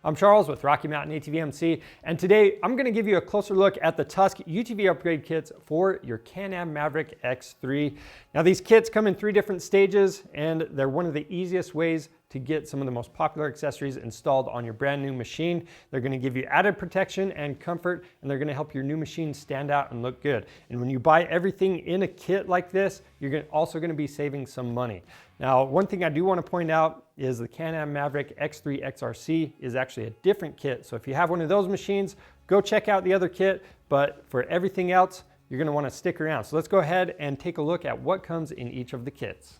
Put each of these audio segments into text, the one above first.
I'm Charles with Rocky Mountain ATV MC, and today I'm going to give you a closer look at the Tusk UTV upgrade kits for your Can-Am Maverick X3. Now these kits come in 3 different stages, and they're one of the easiest ways to get some of the most popular accessories installed on your brand new machine. They're going to give you added protection and comfort, and they're going to help your new machine stand out and look good. And when you buy everything in a kit like this, you're also going to be saving some money. Now, one thing I do want to point out is the Can-Am Maverick X3 XRC is actually a different kit. So if you have one of those machines, go check out the other kit. But for everything else, you're going to want to stick around. So let's go ahead and take a look at what comes in each of the kits.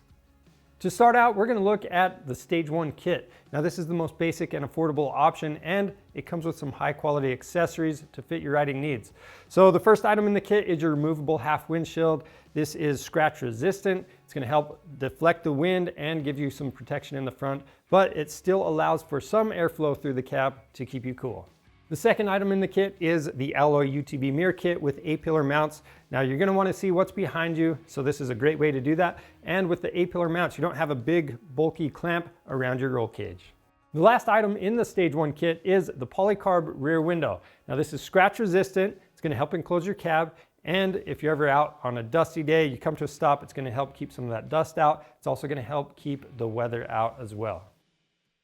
To start out, we're going to look at the Stage 1 kit. Now this is the most basic and affordable option, and it comes with some high quality accessories to fit your riding needs. So the first item in the kit is your removable half windshield. This is scratch resistant. It's going to help deflect the wind and give you some protection in the front, but it still allows for some airflow through the cab to keep you cool. The second item in the kit is the alloy UTV mirror kit with A-pillar mounts. Now you're going to want to see what's behind you, so this is a great way to do that. And with the A-pillar mounts, you don't have a big bulky clamp around your roll cage. The last item in the Stage 1 kit is the polycarb rear window. Now this is scratch resistant. It's going to help enclose your cab. And if you're ever out on a dusty day, you come to a stop, it's going to help keep some of that dust out. It's also going to help keep the weather out as well.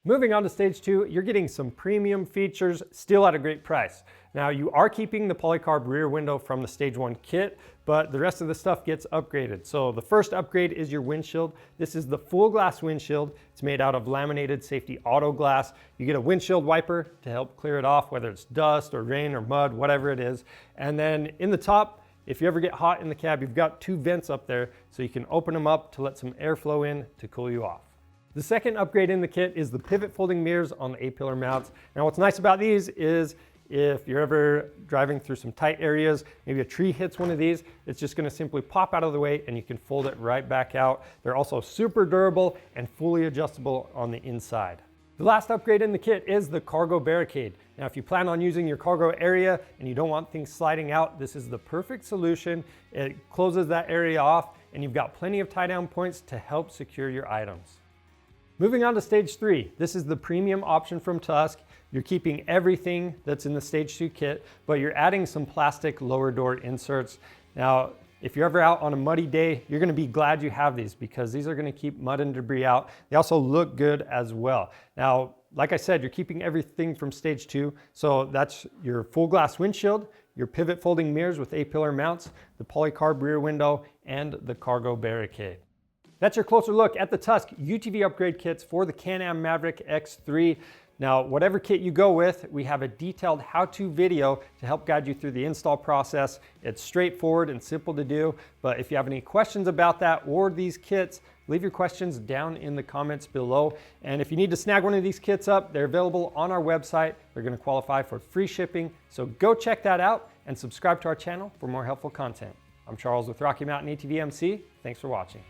Moving on to Stage 2, you're getting some premium features, still at a great price. Now you are keeping the polycarb rear window from the Stage 1 kit, but the rest of the stuff gets upgraded. So the first upgrade is your windshield. This is the full glass windshield. It's made out of laminated safety auto glass. You get a windshield wiper to help clear it off, whether it's dust or rain or mud, whatever it is. And then in the top, if you ever get hot in the cab, you've got 2 vents up there, so you can open them up to let some airflow in to cool you off. The second upgrade in the kit is the pivot folding mirrors on the A-pillar mounts. Now what's nice about these is if you're ever driving through some tight areas, maybe a tree hits one of these, it's just going to simply pop out of the way and you can fold it right back out. They're also super durable and fully adjustable on the inside. The last upgrade in the kit is the cargo barricade. Now if you plan on using your cargo area and you don't want things sliding out, this is the perfect solution. It closes that area off and you've got plenty of tie down points to help secure your items. Moving on to Stage 3, this is the premium option from Tusk. You're keeping everything that's in the Stage 2 kit, but you're adding some plastic lower door inserts. Now, if you're ever out on a muddy day, you're going to be glad you have these because these are going to keep mud and debris out. They also look good as well. Now, like I said, you're keeping everything from Stage 2, so that's your full glass windshield, your pivot folding mirrors with A-pillar mounts, the polycarb rear window, and the cargo barricade. That's your closer look at the Tusk UTV upgrade kits for the Can-Am Maverick X3. Now, whatever kit you go with, we have a detailed how-to video to help guide you through the install process. It's straightforward and simple to do, but if you have any questions about that or these kits, leave your questions down in the comments below. And if you need to snag one of these kits up, they're available on our website. They're going to qualify for free shipping, so go check that out and subscribe to our channel for more helpful content. I'm Charles with Rocky Mountain ATV MC. Thanks for watching.